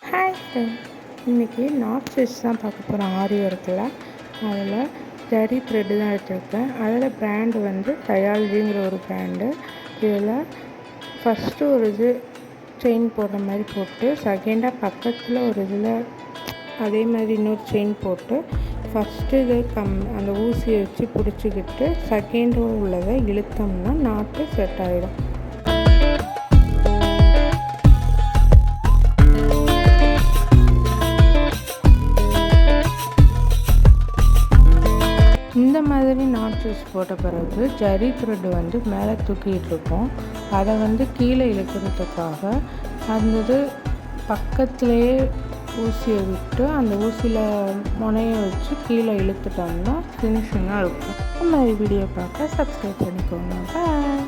Hi friends, இன்றைக்கி not stitch தான் பார்க்க போகிறோம். ஆரி ஒர்க்கில் அதில் ஜரி த்ரெட்டு தான் எடுத்துருக்கேன். அதில் பிராண்டு வந்து டயாலஜிங்கிற ஒரு பிராண்டு. இதில் ஃபஸ்ட்டு ஒரு இது செயின் போடுற மாதிரி போட்டு, செகண்டாக பக்கத்தில் ஒரு இதில் அதே மாதிரி இன்னொரு செயின் போட்டு, ஃபஸ்ட்டு இது அந்த ஊசியை வச்சு பிடிச்சிக்கிட்டு செகண்டு உள்ளதை இழுத்தோம்னா நாட்டு செட் ஆகிடும். இந்த மாதிரி நாட் ஸ்டிச் போட்ட பிறகு ஜரி த்ரெட்டு வந்து மேலே தூக்கிட்டு இருக்கோம். அதை வந்து கீழே இழுக்கிறதுக்காக அந்த பக்கத்துலேயே ஊசியை விட்டு அந்த ஊசியில் முனையை வச்சு கீழே இழுத்துட்டோம்னா ஃபினிஷிங்காக இருக்கும். இந்த மாதிரி வீடியோ பார்க்க சப்ஸ்கிரைப் பண்ணிக்கோங்க. பாய்.